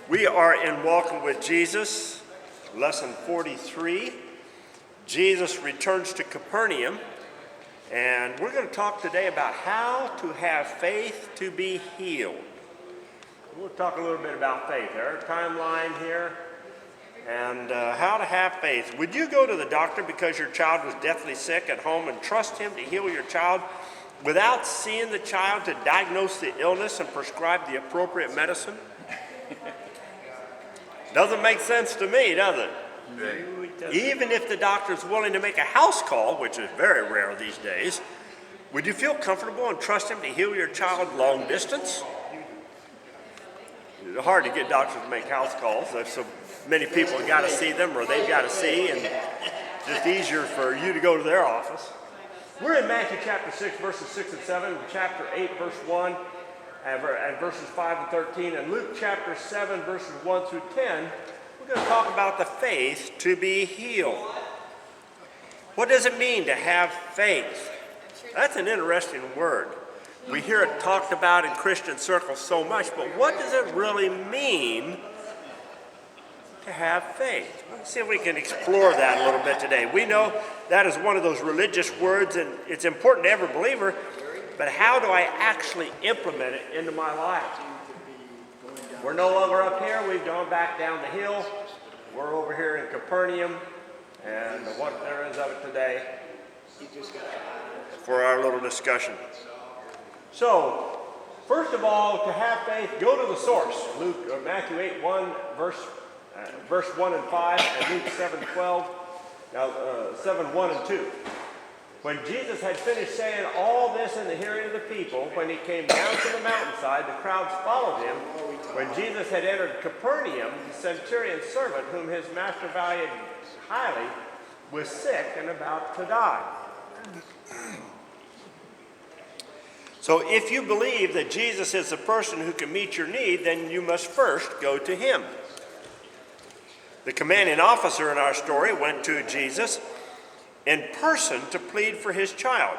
We are in Walking with Jesus, lesson 43. Jesus returns to Capernaum, and we're going to talk today about how to have faith to be healed. We'll talk a little bit about faith. Our timeline here, and how to have faith. Would you go to the doctor because your child was deathly sick at home and trust him to heal your child without seeing the child to diagnose the illness and prescribe the appropriate medicine? Doesn't make sense to me, does it? Right. Even if the doctor's willing to make a house call, which is very rare these days, would you feel comfortable and trust him to heal your child long distance? It's hard to get doctors to make house calls. There's so many people have got to see them or they've got to see, and it's just easier for you to go to their office. We're in Matthew chapter 6, verses 6 and 7, chapter 8, verse 1, and verses 5 and 13, and Luke chapter 7, verses 1 through 10, we're going to talk about the faith to be healed. What does it mean to have faith? That's an interesting word. We hear it talked about in Christian circles so much, but what does it really mean to have faith? Let's see if we can explore that a little bit today. We know that is one of those religious words, and it's important to every believer, but how do I actually implement it into my life? We're no longer up here. We've gone back down the hill. We're over here in Capernaum, and what there is of it today for our little discussion. So, first of all, to have faith, go to the source. Matthew 8, 1, verse 1 and 5, and Luke 7, 12, 7, 1 and 2. When Jesus had finished saying all this in the hearing of the people, when he came down to the mountainside, the crowds followed him. When Jesus had entered Capernaum, the centurion's servant, whom his master valued highly, was sick and about to die. So if you believe that Jesus is the person who can meet your need, then you must first go to him. The commanding officer in our story went to Jesus in person to plead for his child.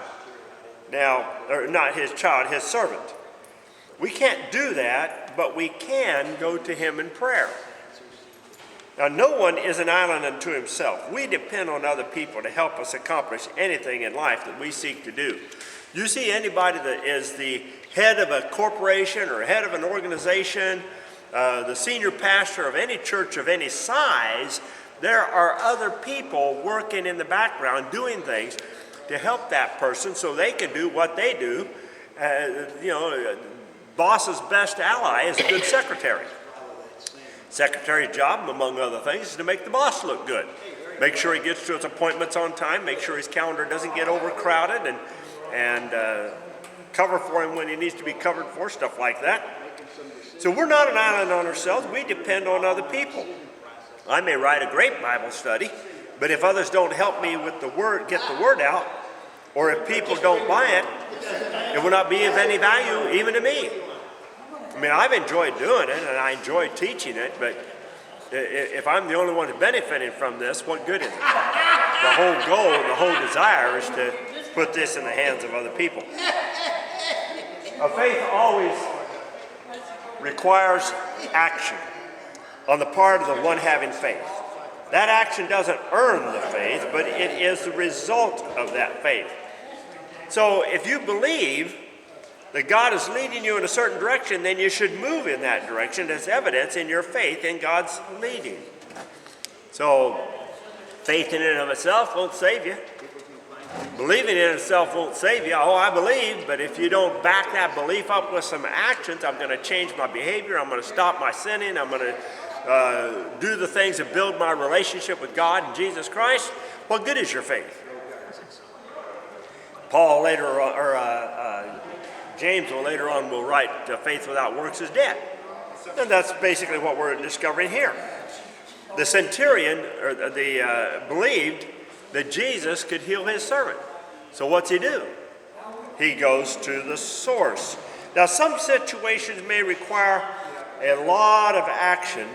Now, or not his child, his servant. We can't do that, but we can go to him in prayer. Now, no one is an island unto himself. We depend on other people to help us accomplish anything in life that we seek to do. You see anybody that is the head of a corporation or head of an organization, the senior pastor of any church of any size, there are other people working in the background doing things to help that person so they can do what they do. Boss's best ally is a good secretary. Secretary's job, among other things, is to make the boss look good. Make sure he gets to his appointments on time, make sure his calendar doesn't get overcrowded, and cover for him when he needs to be covered for, stuff like that. So we're not an island on ourselves. We depend on other people. I may write a great Bible study, but if others don't help me with the word, get the word out, or if people don't buy it, it will not be of any value even to me. I mean, I've enjoyed doing it, and I enjoy teaching it, but if I'm the only one who's benefiting from this, what good is it? The whole goal and the whole desire is to put this in the hands of other people. Faith always requires action on the part of the one having faith. That action doesn't earn the faith, but it is the result of that faith. So if you believe that God is leading you in a certain direction, then you should move in that direction as evidence in your faith in God's leading. So faith in and of itself won't save you. Believing in itself won't save you. Oh, I believe, but if you don't back that belief up with some actions, I'm going to change my behavior, I'm going to stop my sinning, I'm going to do the things that build my relationship with God and Jesus Christ, what good is your faith? Paul later, James later on will write, faith without works is dead. And that's basically what we're discovering here. The centurion believed that Jesus could heal his servant. So what's he do? He goes to the source. Now, some situations may require a lot of action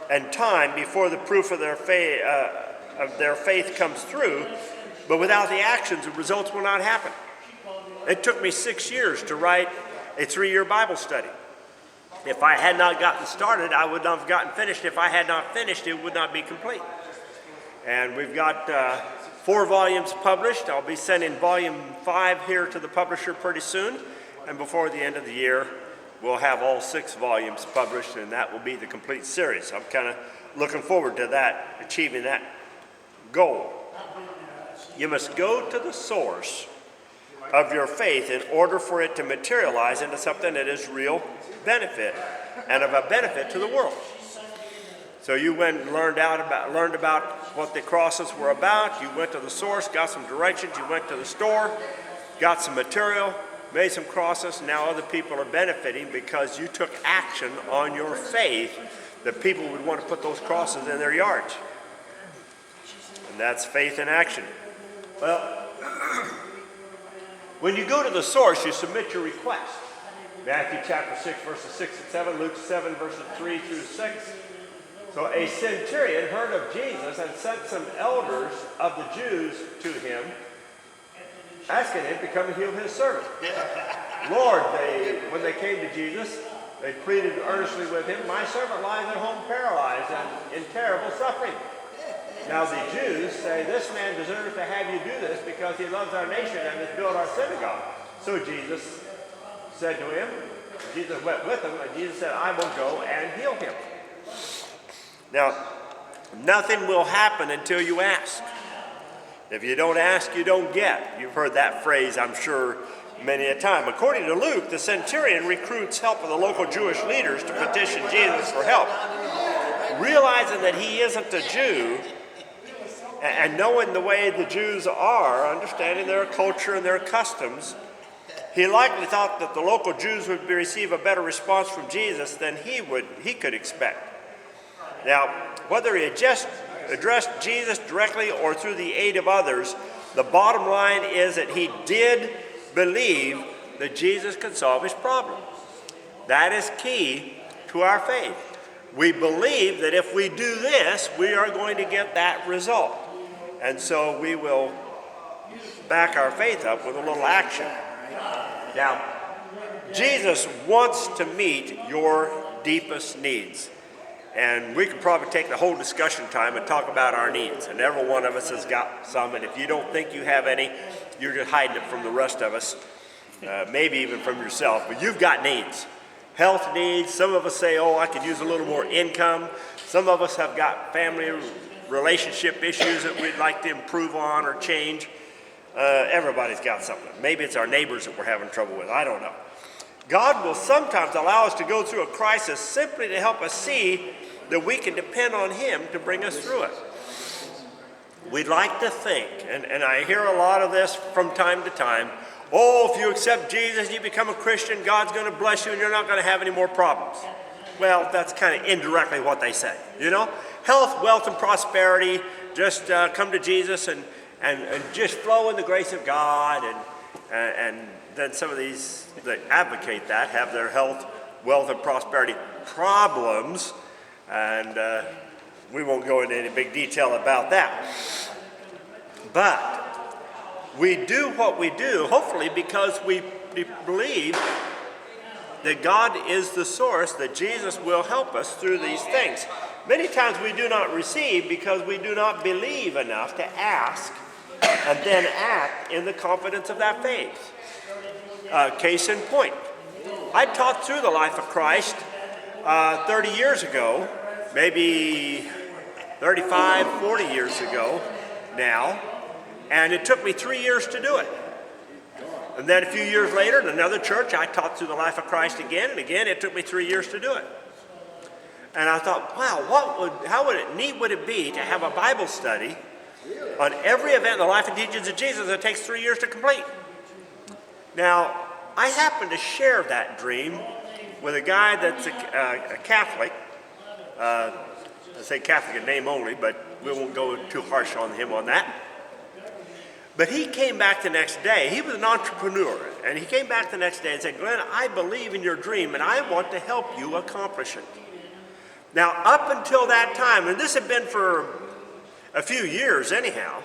and time before the proof of their faith comes through, but without the actions, the results will not happen. It took me 6 years to write a 3-year Bible study. If I had not gotten started, I would not have gotten finished. If I had not finished, it would not be complete. And we've got 4 volumes published. I'll be sending volume 5 here to the publisher pretty soon. And before the end of the year, we'll have all 6 volumes published, and that will be the complete series. I'm kind of looking forward to that, achieving that goal. You must go to the source of your faith in order for it to materialize into something that is real benefit and of a benefit to the world. So you went and learned about what the crosses were about. You went to the source, got some directions. You went to the store, got some material, made some crosses. Now other people are benefiting because you took action on your faith that people would want to put those crosses in their yards. And that's faith in action. Well, when you go to the source, you submit your request. Matthew chapter 6, verses 6 and 7, Luke 7, verses 3 through 6. So a centurion heard of Jesus and sent some elders of the Jews to him, asking him to come and heal his servant. Lord, when they came to Jesus, they pleaded earnestly with him, my servant lies at home paralyzed and in terrible suffering. Now the Jews say, this man deserves to have you do this because he loves our nation and has built our synagogue. So Jesus said to him, Jesus went with him, and Jesus said, I will go and heal him. Now, nothing will happen until you ask. If you don't ask, you don't get. You've heard that phrase, I'm sure, many a time. According to Luke, the centurion recruits help of the local Jewish leaders to petition Jesus for help. Realizing that he isn't a Jew, and knowing the way the Jews are, understanding their culture and their customs, he likely thought that the local Jews would receive a better response from Jesus than he could expect. Now, whether he had just addressed Jesus directly or through the aid of others, the bottom line is that he did believe that Jesus could solve his problem. That is key to our faith. We believe that if we do this, we are going to get that result. And so we will back our faith up with a little action. Now, Jesus wants to meet your deepest needs. And we could probably take the whole discussion time and talk about our needs. And every one of us has got some. And if you don't think you have any, you're just hiding it from the rest of us, maybe even from yourself. But you've got needs. Health needs. Some of us say, oh, I could use a little more income. Some of us have got family relationship issues that we'd like to improve on or change. Everybody's got something. Maybe it's our neighbors that we're having trouble with. I don't know. God will sometimes allow us to go through a crisis simply to help us see that we can depend on him to bring us through it. We'd like to think, and I hear a lot of this from time to time, oh, if you accept Jesus, you become a Christian, God's going to bless you and you're not going to have any more problems. Well, that's kind of indirectly what they say, you know? Health, wealth, and prosperity, just come to Jesus and just flow in the grace of God. And then some of these that advocate that have their health, wealth, and prosperity problems. And we won't go into any big detail about that. But we do what we do, hopefully, because we believe that God is the source, that Jesus will help us through these things. Many times we do not receive because we do not believe enough to ask and then act in the confidence of that faith. Case in point, I taught through the life of Christ 30 years ago, maybe 35, 40 years ago now, and it took me 3 years to do it. And then a few years later, in another church, I taught through the life of Christ again, and again, it took me 3 years to do it. And I thought, wow, how neat would it be to have a Bible study on every event in the life and teachings of Jesus that takes 3 years to complete? Now, I happen to share that dream with a guy that's a Catholic. I say Catholic in name only, but we won't go too harsh on him on that. But he came back the next day. He was an entrepreneur, and he came back the next day and said, Glenn, I believe in your dream, and I want to help you accomplish it. Now, up until that time, and this had been for a few years anyhow,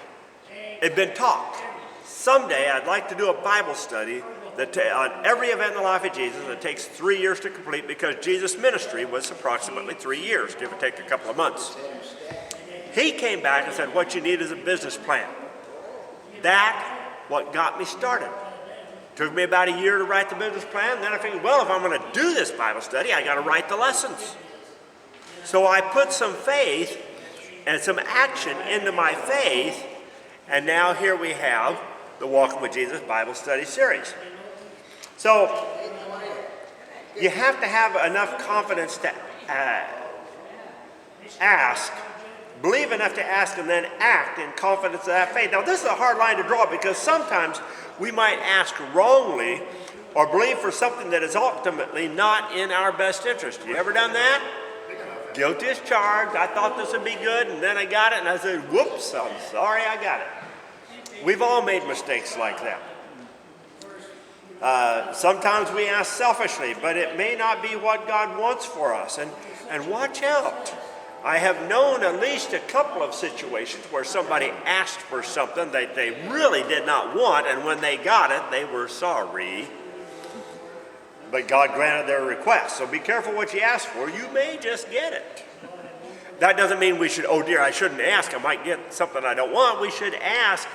it had been talked. Someday I'd like to do a Bible study on every event in the life of Jesus that takes 3 years to complete, because Jesus' ministry was approximately 3 years, give or take a couple of months. He came back and said, what you need is a business plan. That's what got me started. Took me about a year to write the business plan. Then I figured, well, if I'm going to do this Bible study, I got to write the lessons. So I put some faith and some action into my faith, and now here we have the Walking with Jesus Bible Study Series. So you have to have enough confidence to ask, believe enough to ask, and then act in confidence of that faith. Now this is a hard line to draw, because sometimes we might ask wrongly or believe for something that is ultimately not in our best interest. You ever done that? Guilty as charged. I thought this would be good, and then I got it, and I said, whoops, I'm sorry I got it. We've all made mistakes like that. Sometimes we ask selfishly, but it may not be what God wants for us. And watch out. I have known at least a couple of situations where somebody asked for something that they really did not want, and when they got it, they were sorry. But God granted their request. So be careful what you ask for. You may just get it. That doesn't mean we should, oh dear, I shouldn't ask. I might get something I don't want. We should ask,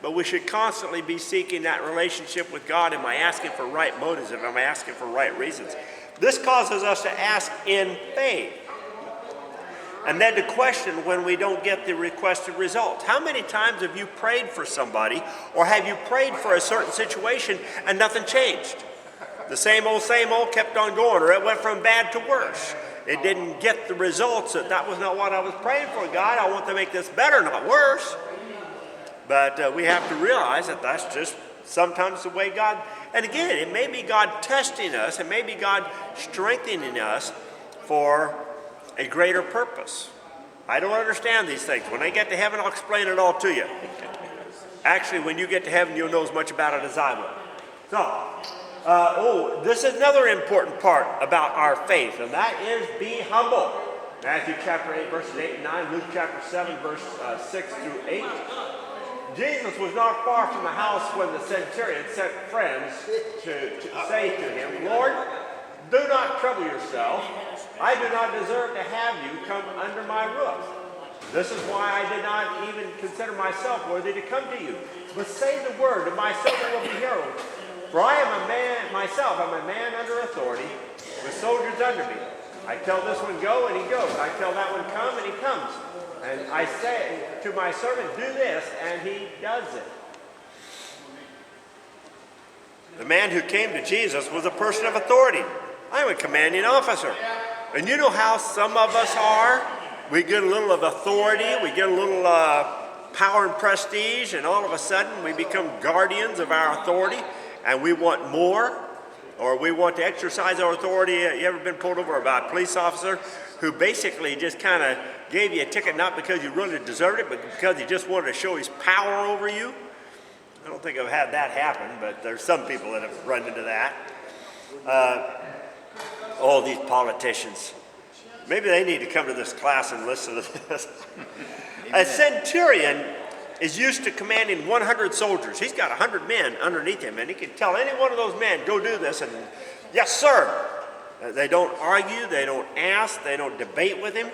but we should constantly be seeking that relationship with God. Am I asking for right motives? Am I asking for right reasons? This causes us to ask in faith. And then to question when we don't get the requested results. How many times have you prayed for somebody, or have you prayed for a certain situation and nothing changed? The same old kept on going, or it went from bad to worse. It didn't get the results. That was not what I was praying for, God. I want to make this better, not worse. But we have to realize that that's just sometimes the way God, and again, it may be God testing us, it may be God strengthening us for a greater purpose. I don't understand these things. When I get to heaven, I'll explain it all to you. Actually, when you get to heaven, you'll know as much about it as I will. So, this is another important part about our faith, and that is be humble. Matthew chapter 8, verses 8 and 9, Luke chapter 7, verse 6 through 8. Jesus was not far from the house when the centurion sent friends to say to him, Lord, do not trouble yourself. I do not deserve to have you come under my roof. This is why I did not even consider myself worthy to come to you. But say the word, and my servant will be healed. For I am a man myself, I'm a man under authority, with soldiers under me. I tell this one, go, and he goes. I tell that one, come, and he comes. And I say to my servant, do this, and he does it. The man who came to Jesus was a person of authority. I'm a commanding officer. And you know how some of us are? We get a little of authority, we get a little power and prestige, and all of a sudden we become guardians of our authority, and we want more, or we want to exercise our authority. You ever been pulled over by a police officer who basically just kind of gave you a ticket not because you really deserved it, but because he just wanted to show his power over you? I don't think I've had that happen, but there's some people that have run into that. All these politicians. Maybe they need to come to this class and listen to this. A centurion is used to commanding 100 soldiers. He's got 100 men underneath him, and he can tell any one of those men, go do this, and yes, sir. They don't argue, they don't ask, they don't debate with him.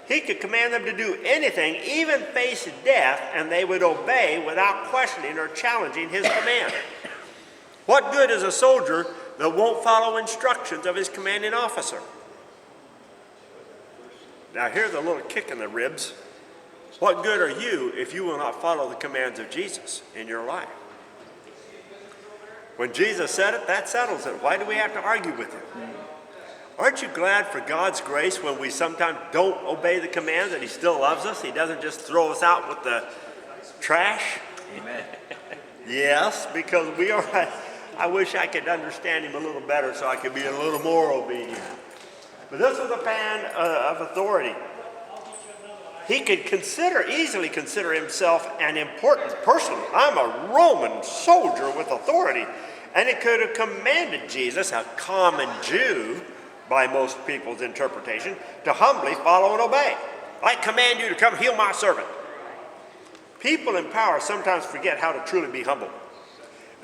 He could command them to do anything, even face death, and they would obey without questioning or challenging his command. What good is a soldier that won't follow instructions of his commanding officer? Now here's a little kick in the ribs. What good are you if you will not follow the commands of Jesus in your life? When Jesus said it, that settles it. Why do we have to argue with him? Aren't you glad for God's grace when we sometimes don't obey the commands and he still loves us? He doesn't just throw us out with the trash. Amen. Yes, because we are. I wish I could understand him a little better so I could be a little more obedient. But this was a man of authority. He could easily consider himself an important person. I'm a Roman soldier with authority. And he could have commanded Jesus, a common Jew, by most people's interpretation, to humbly follow and obey. I command you to come heal my servant. People in power sometimes forget how to truly be humble.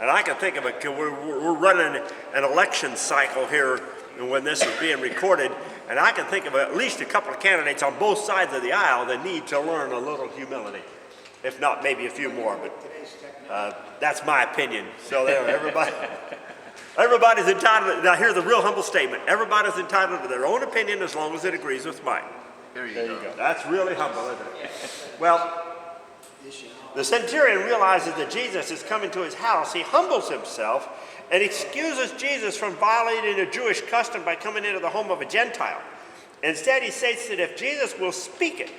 And I can think of it, we're running an election cycle here when this is being recorded, and I can think of at least a couple of candidates on both sides of the aisle that need to learn a little humility. If not, maybe a few more, but that's my opinion. So there, everybody's entitled. Now here's the real humble statement. Everybody's entitled to their own opinion as long as it agrees with mine. There you go. That's really humble, isn't it? Well, the centurion realizes that Jesus is coming to his house. He humbles himself and excuses Jesus from violating a Jewish custom by coming into the home of a Gentile. Instead, he states that if Jesus will speak it,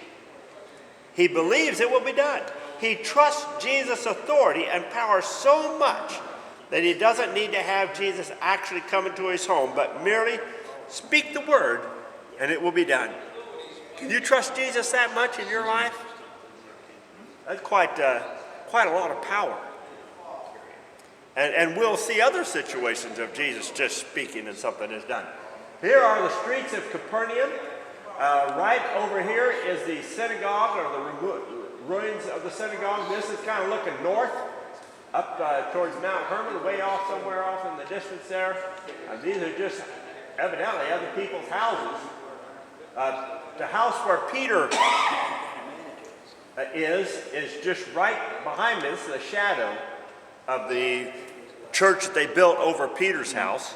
he believes it will be done. He trusts Jesus' authority and power so much that he doesn't need to have Jesus actually come into his home, but merely speak the word and it will be done. Can you trust Jesus that much in your life? That's quite a lot of power. And we'll see other situations of Jesus just speaking and something is done. Here are the streets of Capernaum. Right over here is the synagogue, or the ruins of the synagogue. This is kind of looking north, up towards Mount Hermon, way off somewhere off in the distance there. These are just evidently other people's houses. The house where Peter is just right behind me. This is the shadow of the church that they built over Peter's house.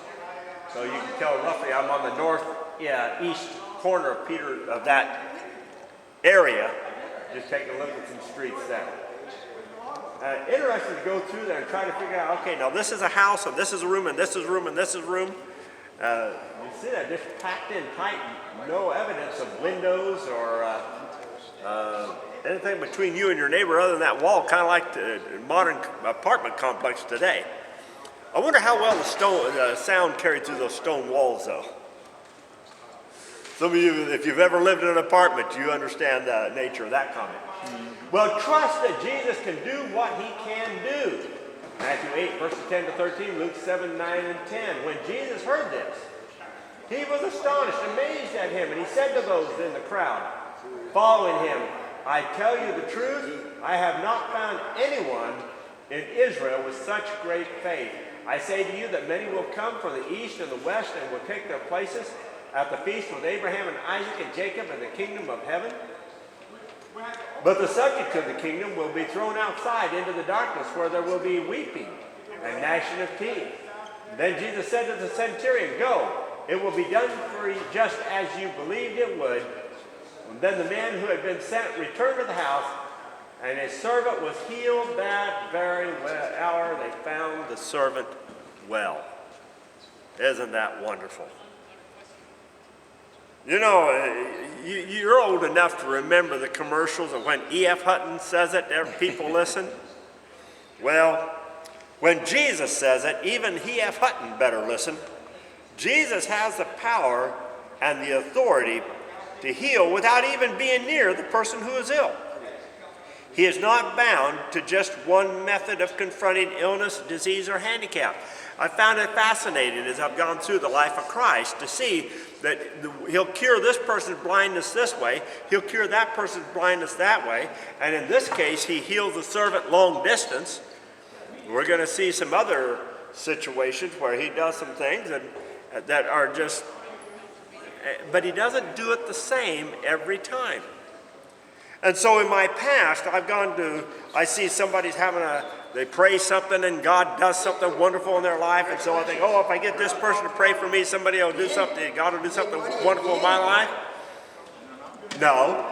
So you can tell roughly I'm on the east corner of that area. Just take a look at some streets there. Interesting to go through there and try to figure out, okay, now this is a house, and this is a room, and this is a room, and this is a room. You see that just packed in tight, no evidence of windows or anything between you and your neighbor other than that wall, kind of like the modern apartment complex today. I wonder how well the sound carried through those stone walls, though. Some of you, if you've ever lived in an apartment, you understand the nature of that comment. Well, trust that Jesus can do what he can do. Matthew 8, verses 10 to 13, Luke 7, 9, and 10. When Jesus heard this, he was astonished, amazed at him, and he said to those in the crowd following him, I tell you the truth, I have not found anyone in Israel with such great faith. I say to you that many will come from the east and the west and will take their places at the feast with Abraham and Isaac and Jacob in the kingdom of heaven. But the subject of the kingdom will be thrown outside into the darkness where there will be weeping and gnashing of teeth. Then Jesus said to the centurion, Go, it will be done for you just as you believed it would. And then the man who had been sent returned to the house, and his servant was healed that very hour. They found the servant well. Isn't that wonderful? You know, you're old enough to remember the commercials of when E.F. Hutton says it, people listen. Well, when Jesus says it, even E.F. Hutton better listen. Jesus has the power and the authority to heal without even being near the person who is ill. He is not bound to just one method of confronting illness, disease, or handicap. I found it fascinating as I've gone through the life of Christ to see that he'll cure this person's blindness this way, he'll cure that person's blindness that way, and in this case, he heals the servant long distance. We're going to see some other situations where he does some things that are just, but he doesn't do it the same every time. And so in my past, I see somebody's they pray something and God does something wonderful in their life. And so I think, oh, if I get this person to pray for me, somebody will do something, God will do something wonderful in my life. No.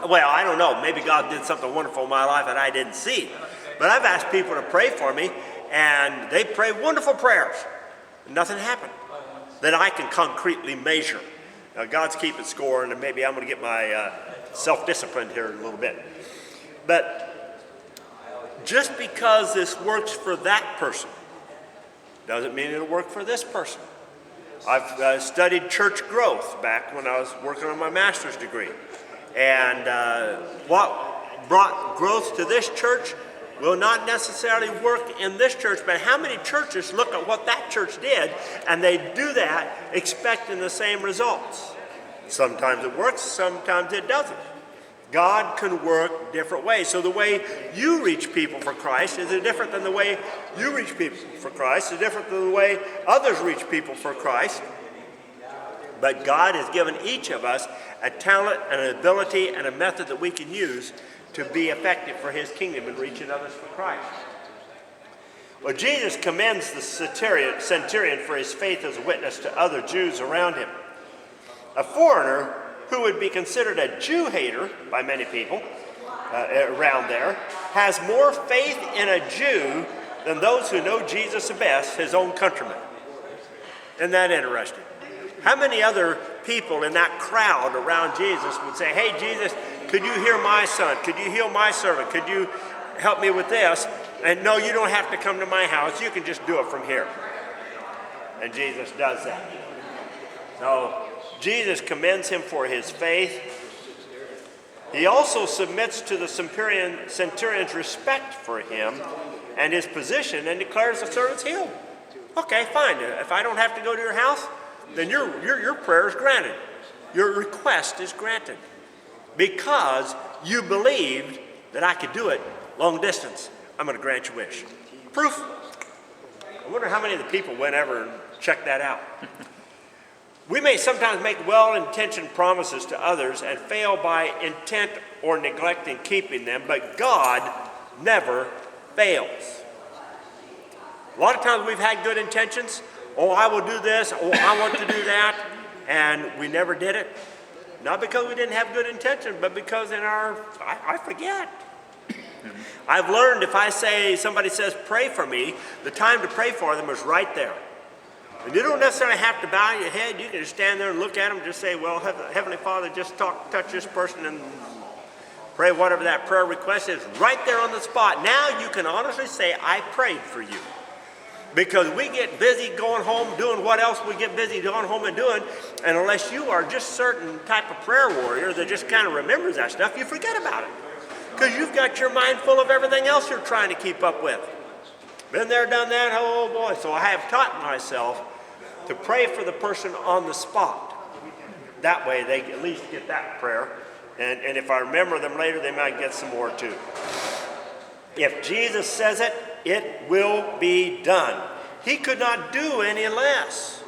Well, I don't know. Maybe God did something wonderful in my life that I didn't see. But I've asked people to pray for me, and they pray wonderful prayers. Nothing happened that I can concretely measure. Now, God's keeping score, and maybe I'm going to get my self-disciplined here in a little bit. But just because this works for that person doesn't mean it'll work for this person. I've studied church growth back when I was working on my master's degree. And what brought growth to this church will not necessarily work in this church, but how many churches look at what that church did and they do that expecting the same results? Sometimes it works, sometimes it doesn't. God can work different ways. So the way you reach people for Christ is different than the way you reach people for Christ. It's different than the way others reach people for Christ. But God has given each of us a talent and an ability and a method that we can use to be effective for his kingdom and reaching others for Christ. Well, Jesus commends the centurion for his faith as a witness to other Jews around him. A foreigner who would be considered a Jew hater by many people around there, has more faith in a Jew than those who know Jesus the best, his own countrymen. Isn't that interesting? How many other people in that crowd around Jesus would say, hey, Jesus, could you heal my son? Could you heal my servant? Could you help me with this? And no, you don't have to come to my house. You can just do it from here. And Jesus does that. So Jesus commends him for his faith. He also submits to the centurion's respect for him and his position and declares the servant's healed. Okay, fine. If I don't have to go to your house, then your prayer is granted. Your request is granted. Because you believed that I could do it long distance, I'm going to grant your wish. Proof. I wonder how many of the people went ever and checked that out. We may sometimes make well-intentioned promises to others and fail by intent or neglecting keeping them, but God never fails. A lot of times we've had good intentions. Oh, I will do this. Oh, I want to do that. And we never did it. Not because we didn't have good intention, but because I forget. I've learned if somebody says, pray for me, the time to pray for them is right there. And you don't necessarily have to bow your head. You can just stand there and look at them and just say, well, Heavenly Father, just touch this person and pray whatever that prayer request is right there on the spot. Now you can honestly say, I prayed for you. Because we get busy going home doing what else we get busy going home and doing, and unless you are just certain type of prayer warrior that just kind of remembers that stuff, you forget about it. Because you've got your mind full of everything else you're trying to keep up with. Been there, done that, oh boy. So I have taught myself to pray for the person on the spot. That way they at least get that prayer. And if I remember them later, they might get some more too. If Jesus says it, it will be done. He could not do any less.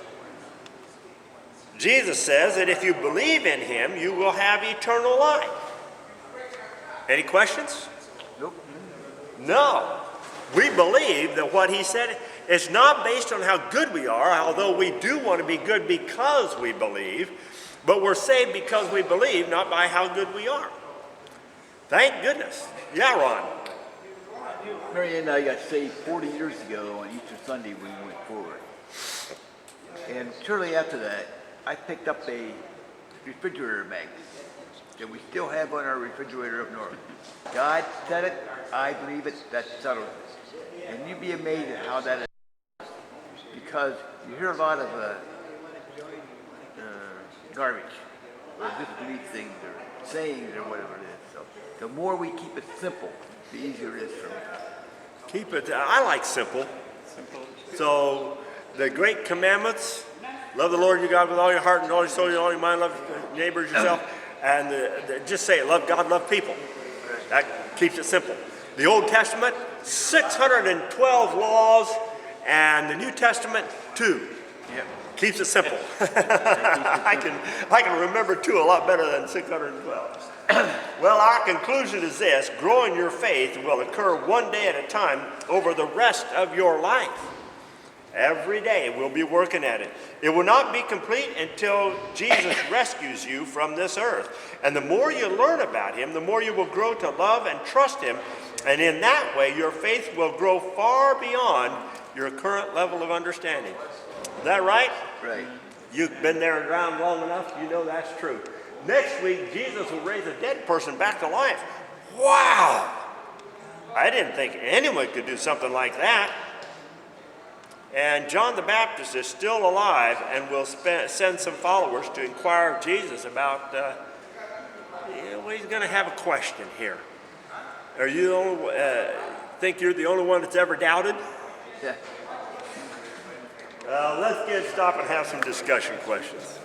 Jesus says that if you believe in him, you will have eternal life. Any questions? Nope. No. We believe that what he said is not based on how good we are, although we do want to be good because we believe, but we're saved because we believe, not by how good we are. Thank goodness. Yeah, Ron. Mary and I got saved 40 years ago on Easter Sunday when we went forward. And shortly after that, I picked up a refrigerator magnet that we still have on our refrigerator up north. God said it, I believe it, that settled it. And you'd be amazed at how that is. Because you hear a lot of garbage, or disbelief things, or sayings, or whatever it is. So the more we keep it simple, the easier it is for me. Keep it, I like simple. So the great commandments, love the Lord your God with all your heart and all your soul and all your mind, love your neighbors yourself, and just say it, love God, love people. That keeps it simple. The Old Testament, 612 laws, and the New Testament, 2. Yep. Keeps it simple. I can remember 2 a lot better than 612. Well, our conclusion is this: growing your faith will occur one day at a time over the rest of your life. Every day we'll be working at it. It will not be complete until Jesus rescues you from this earth. And the more you learn about him, the more you will grow to love and trust him. And in that way, your faith will grow far beyond your current level of understanding. Is that right? Right. You've been there around long enough, you know that's true. Next week, Jesus will raise a dead person back to life. Wow! I didn't think anyone could do something like that. And John the Baptist is still alive and will send some followers to inquire of Jesus about, he's going to have a question here. Are you think you're the only one that's ever doubted? Yeah. Let's stop and have some discussion questions.